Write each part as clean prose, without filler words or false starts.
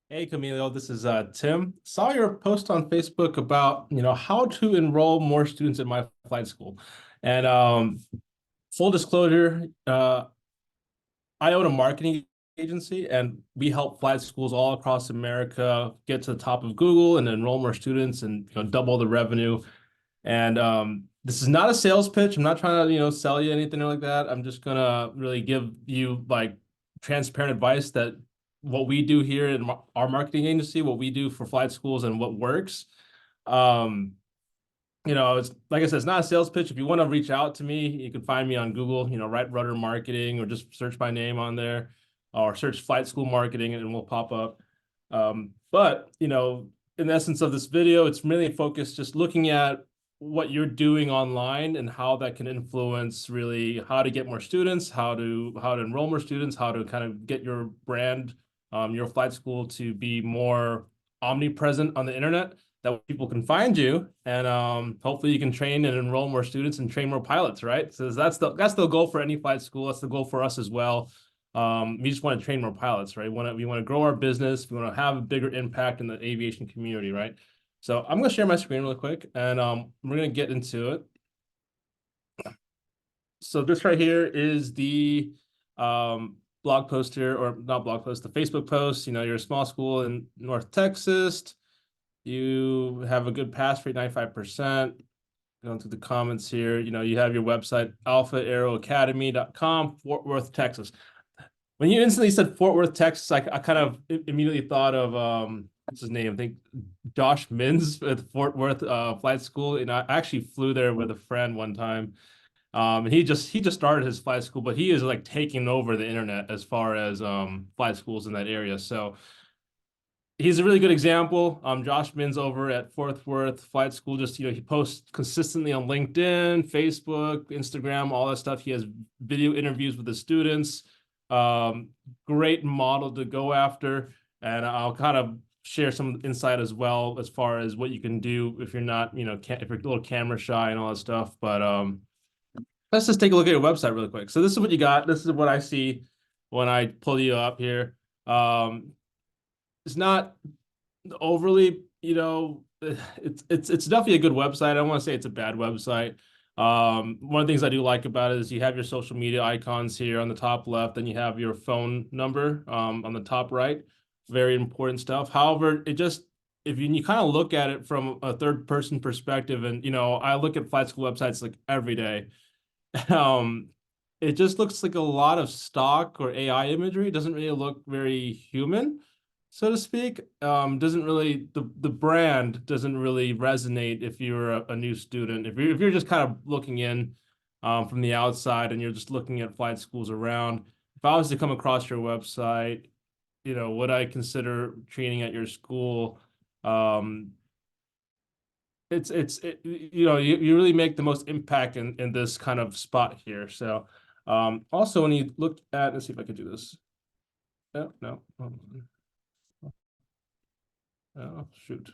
Hey Camilo, this is Tim. Saw your post on Facebook about how to enroll more students in my flight school. And full disclosure, I own a marketing agency, and we help flight schools all across America get to the top of Google and enroll more students and double the revenue. And this is not a sales pitch. I'm not trying to sell you anything like that. I'm just gonna really give you like transparent advice that what we do here in our marketing agency, what we do for flight schools, and what works. Um, it's like I said, it's not a sales pitch. If you want to reach out to me, you can find me on Google, write Rudder Marketing, or just search my name on there, or search flight school marketing and we'll pop up. But in essence of this video, it's really focused just looking at what you're doing online and how that can influence really how to get more students, how to enroll more students, how to kind of get your brand, your flight school to be more omnipresent on the internet, that people can find you, and hopefully you can train and enroll more students and train more pilots, right? So that's the goal for any flight school. That's the goal for us as well. We just want to train more pilots, right? We want to grow our business. We want to have a bigger impact in the aviation community, right? So I'm going to share my screen really quick, and we're going to get into it. So this right here is the blog post here, or not blog post, the Facebook post. You're a small school in North Texas. You have a good pass rate, 95%. Going through the comments here, you have your website, alphaaeroacademy.com, Fort Worth, Texas. When you instantly said Fort Worth, Texas, I kind of immediately thought of what's his name? I think Josh Mins at Fort Worth Flight School. And I actually flew there with a friend one time. And he just started his flight school, but he is like taking over the internet as far as flight schools in that area. So he's a really good example. Josh Mins over at Fort Worth Flight School. Just he posts consistently on LinkedIn, Facebook, Instagram, all that stuff. He has video interviews with the students. Great model to go after, and I'll kind of share some insight as well as far as what you can do if you're not, if you're a little camera shy and all that stuff. But let's just take a look at your website really quick. So this is what you got. This is what I see when I pull you up here. It's not overly, it's definitely a good website. I don't want to say it's a bad website. One of the things I do like about it is you have your social media icons here on the top left, then you have your phone number on the top right. Very important stuff. However, if you kind of look at it from a third person perspective, and I look at flight school websites like every day. Um, it just looks like a lot of stock or AI imagery. It doesn't really look very human, so to speak. Doesn't really the brand doesn't really resonate if you're a new student. If you're just kind of looking in from the outside and you're just looking at flight schools around. If I was to come across your website, would I consider training at your school? Um, you really make the most impact in this kind of spot here. So also when you look at, let's see if I could do this. Oh, no. Oh, shoot.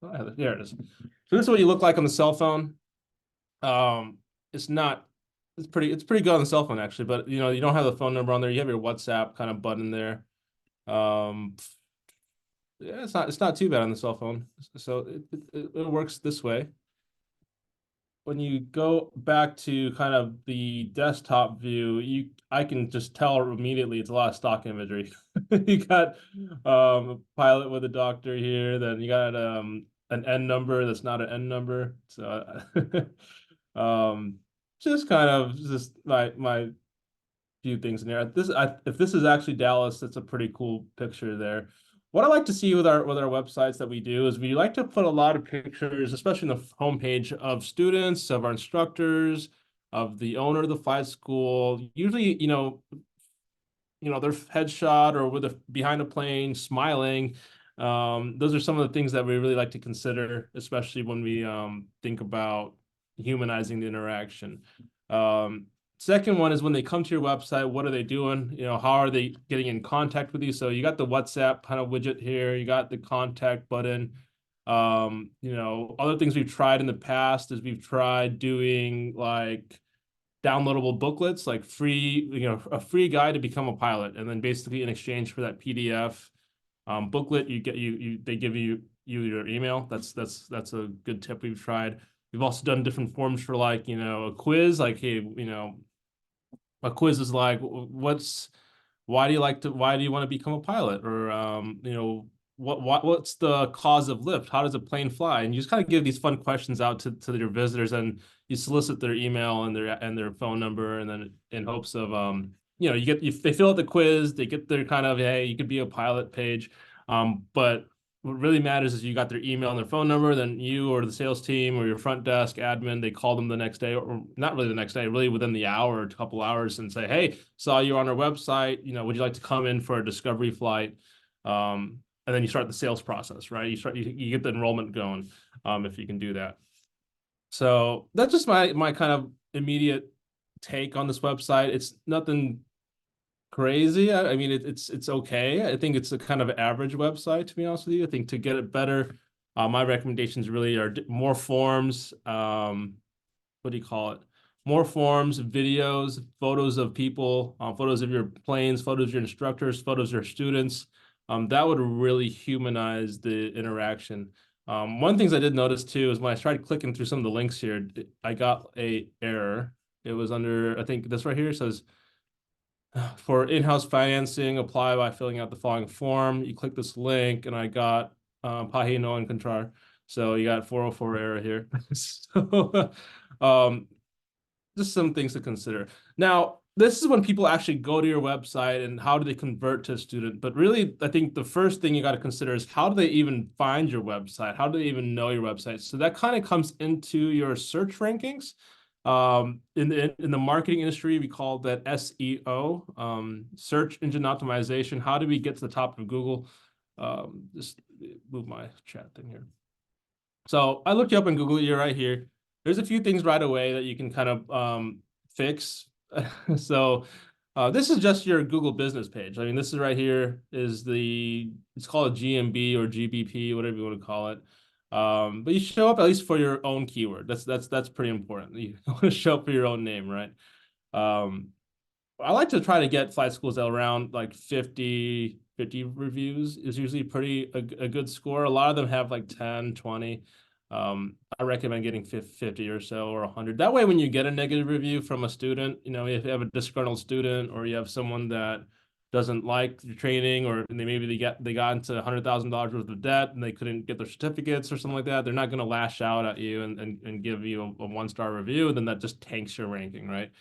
There it is. So this is what you look like on the cell phone. Um, it's not, it's pretty good on the cell phone actually, but you don't have the phone number on there. You have your WhatsApp kind of button there. Um, yeah, it's not too bad on the cell phone. So it works this way. When you go back to kind of the desktop view, I can just tell immediately it's a lot of stock imagery. You got a pilot with a doctor here, then you got an N number that's not an N number. So um just kind of just my few things in there. If this is actually Dallas, that's a pretty cool picture there. What I like to see with our websites that we do is we like to put a lot of pictures, especially in the homepage, of students, of our instructors, of the owner of the flight school. Usually, their headshot or with a behind a plane, smiling. Those are some of the things that we really like to consider, especially when we think about humanizing the interaction. Second one is when they come to your website, what are they doing? How are they getting in contact with you? So you got the WhatsApp kind of widget here. You got the contact button. Other things we've tried in the past is we've tried doing like downloadable booklets, like a free guide to become a pilot. And then basically in exchange for that PDF, Booklet, they give you your email. That's a good tip we've tried. We've also done different forms for like, a quiz, like, hey, a quiz is like, why do you want to become a pilot? Or, what's the cause of lift? How does a plane fly? And you just kind of give these fun questions out to your visitors, and you solicit their email and their phone number, and then in hopes of, they fill out the quiz, they get their kind of, hey, you could be a pilot page. But what really matters is you got their email and their phone number, then you or the sales team or your front desk admin, they call them the next day, or not really the next day, really within the hour or a couple hours, and say, hey, saw you on our website, would you like to come in for a discovery flight? And then you start the sales process, right? You get the enrollment going, if you can do that. So that's just my kind of immediate take on this website. It's nothing crazy. I mean, it's okay. I think it's a kind of average website, to be honest with you. I think to get it better, my recommendations really are more forms. What do you call it? More forms, videos, photos of people, photos of your planes, photos of your instructors, photos of your students. That would really humanize the interaction. One of the things I did notice too is when I tried clicking through some of the links here, I got a error. It was under, I think this right here says, for in-house financing, apply by filling out the following form. You click this link, and I got Pahi no encontrar. So you got 404 error here. So just some things to consider. Now, this is when people actually go to your website and how do they convert to a student. But really, I think the first thing you got to consider is how do they even find your website? How do they even know your website? So that kind of comes into your search rankings. In the marketing industry, we call that SEO, search engine optimization. How do we get to the top of Google? Just move my chat thing here. So I looked you up in Google. You're right here. There's a few things right away that you can kind of fix. So this is just your Google business page. I mean, this is right here is it's called a GMB or GBP, whatever you want to call it. But you show up at least for your own keyword. That's pretty important. You want to show up for your own name, right? I like to try to get flight schools at around like 50 reviews is usually a good score. A lot of them have like 10, 20. I recommend getting 50 or so, or 100. That way, when you get a negative review from a student, if you have a disgruntled student, or you have someone that doesn't like your training, or they got into $100,000 worth of debt and they couldn't get their certificates or something like that, they're not going to lash out at you and give you a 1-star review. Then that just tanks your ranking, right?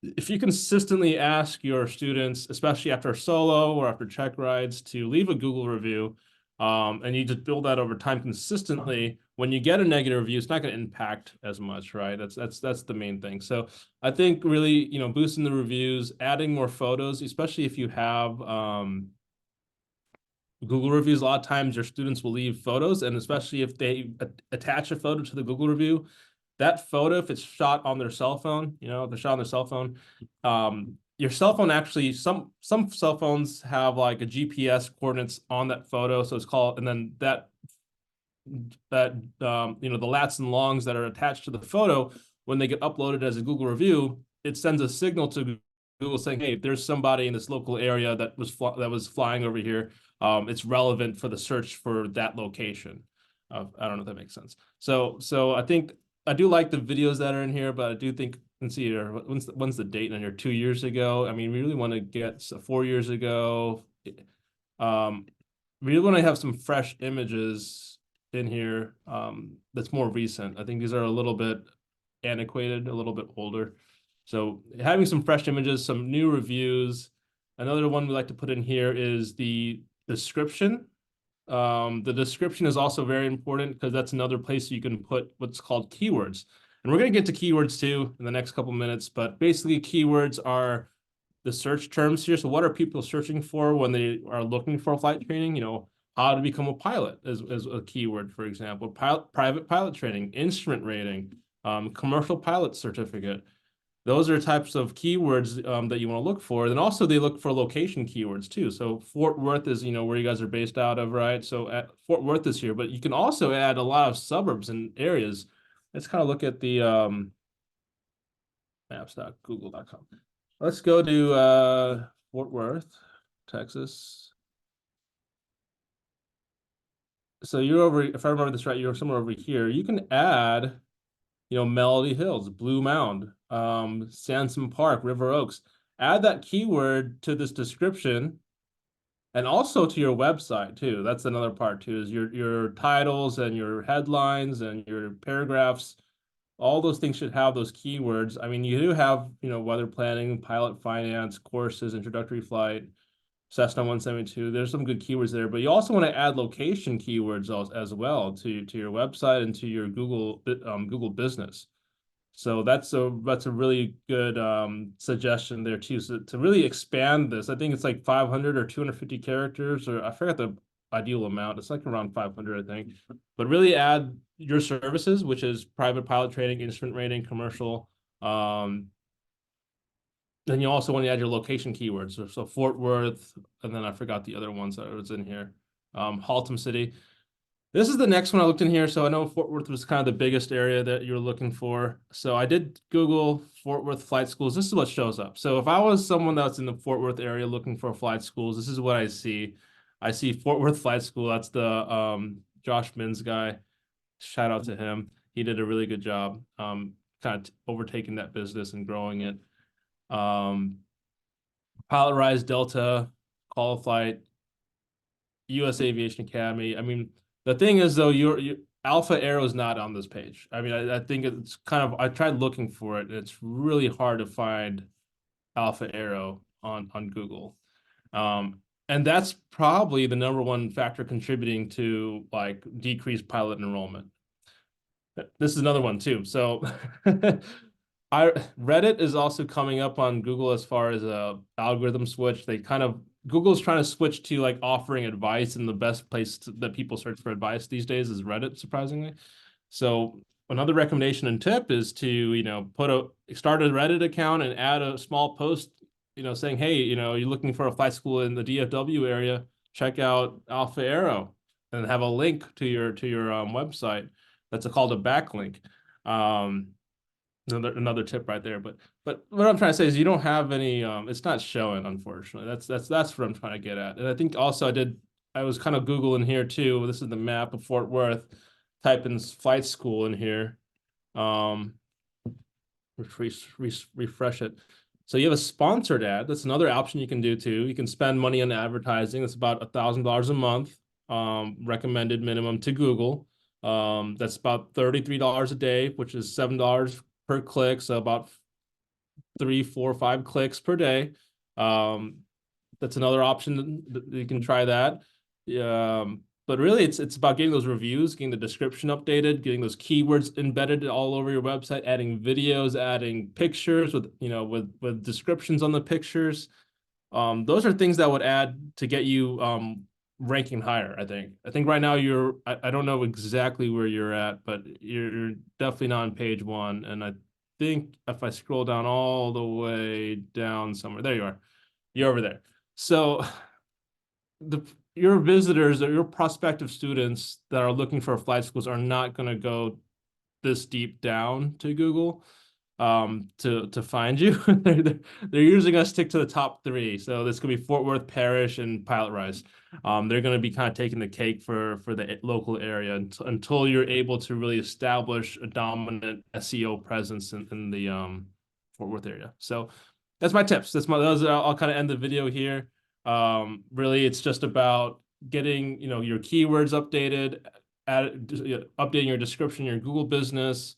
If you consistently ask your students, especially after a solo or after check rides, to leave a Google review, and you just build that over time consistently, when you get a negative review, it's not going to impact as much, right? That's the main thing. So I think really, boosting the reviews, adding more photos, especially if you have Google reviews, a lot of times your students will leave photos, and especially if they attach a photo to the Google review, that photo, if it's shot on their cell phone, if they're shot on their cell phone, your cell phone actually, some cell phones have like a GPS coordinates on that photo. So it's called, and then the lats and longs that are attached to the photo, when they get uploaded as a Google review, it sends a signal to Google saying, hey, there's somebody in this local area that was flying over here. It's relevant for the search for that location. I don't know if that makes sense. So I think I do like the videos that are in here, but I do think, let's see here, when's the date on here? 2 years ago. I mean, we really want to get 4 years ago. We really want to have some fresh images in here that's more recent. I think these are a little bit antiquated, a little bit older. So having some fresh images, some new reviews. Another one we like to put in here is the description. The description is also very important because that's another place you can put what's called keywords. And we're going to get to keywords too in the next couple minutes, but basically keywords are the search terms here. So what are people searching for when they are looking for flight training? How to become a pilot is a keyword, for example. Private pilot training, instrument rating, commercial pilot certificate. Those are types of keywords that you want to look for. Then also they look for location keywords too. So Fort Worth is, where you guys are based out of, right? So Fort Worth is here, but you can also add a lot of suburbs and areas. Let's kind of look at the maps.google.com. Let's go to Fort Worth, Texas. So you're over, if I remember this right, you're somewhere over here. You can add, Melody Hills, Blue Mound, Sansom Park, River Oaks. Add that keyword to this description and also to your website too. That's another part too, is your titles and your headlines and your paragraphs. All those things should have those keywords. I mean, you do have, weather planning, pilot finance, courses, introductory flight, Cessna 172. There's some good keywords there, but you also want to add location keywords as well to your website and to your Google business. So that's a really good suggestion there too. So to really expand this, I think it's like 500 or 250 characters, or I forgot the ideal amount. It's like around 500, I think. But really add your services, which is private pilot training, instrument rating, commercial. Then you also want to add your location keywords. So Fort Worth, and then I forgot the other ones that was in here. Haltom City. This is the next one I looked in here. So I know Fort Worth was kind of the biggest area that you're looking for. So I did Google Fort Worth flight schools. This is what shows up. So if I was someone that's in the Fort Worth area looking for flight schools, this is what I see. I see Fort Worth Flight School. That's the Josh Mins guy. Shout out to him. He did a really good job kind of overtaking that business and growing it. Pilot Rise, Delta, Call of Flight, U.S. Aviation Academy. I mean, the thing is though, your Alpha Aero is not on this page. I mean, I think it's kind of, I tried looking for it, and it's really hard to find Alpha Aero on Google. And that's probably the number one factor contributing to like decreased pilot enrollment. This is another one too. So Reddit is also coming up on Google as far as a algorithm switch. Google's trying to switch to like offering advice, and the best place that people search for advice these days is Reddit, surprisingly. So another recommendation and tip is to, start a Reddit account and add a small post, saying, hey, you're looking for a flight school in the DFW area, check out Alpha Aero, and have a link to your website. That's called a backlink. Another tip right there. But what I'm trying to say is you don't have any, it's not showing, unfortunately. That's what I'm trying to get at. And I think also I was kind of Googling here too. This is the map of Fort Worth. Type in flight school in here. Refresh it. So you have a sponsored ad. That's another option you can do too. You can spend money on advertising. That's about $1,000 a month, recommended minimum to Google. That's about $33 a day, which is $7 per click. So about 3, 4, 5 clicks per day. That's another option that you can try that. But really it's about getting those reviews, getting the description updated, getting those keywords embedded all over your website, adding videos, adding pictures with descriptions on the pictures. Those are things that would add to get you ranking higher. I think right now I don't know exactly where you're at, but you're definitely not on page 1. And I think if I scroll down all the way down somewhere, there you are. You're over there. So your visitors or your prospective students that are looking for flight schools are not going to go this deep down to Google to find you. They're usually going to stick to the top 3. So this could be Fort Worth Parish and Pilot Rise. They're going to be kind of taking the cake for the local area until you're able to really establish a dominant SEO presence in the Fort Worth area. So that's my tips. I'll kind of end the video here. Really, it's just about getting your keywords updated, updating your description, your Google business.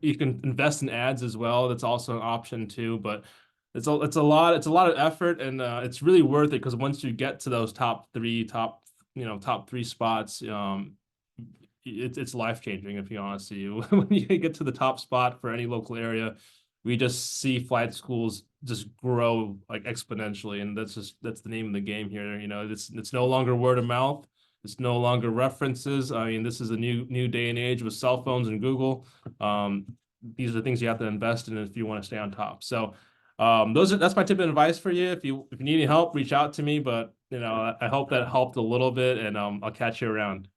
You can invest in ads as well. That's also an option too, but it's a lot of effort, and it's really worth it, because once you get to those top three spots, it's life-changing, if you honestly. When you get to the top spot for any local area, we just see flight schools just grow like exponentially, and that's the name of the game here. It's no longer word of mouth. It's no longer references. I mean, this is a new day and age with cell phones and Google. These are things you have to invest in if you want to stay on top. So that's my tip and advice for you. If you need any help, reach out to me. But I hope that helped a little bit, and I'll catch you around.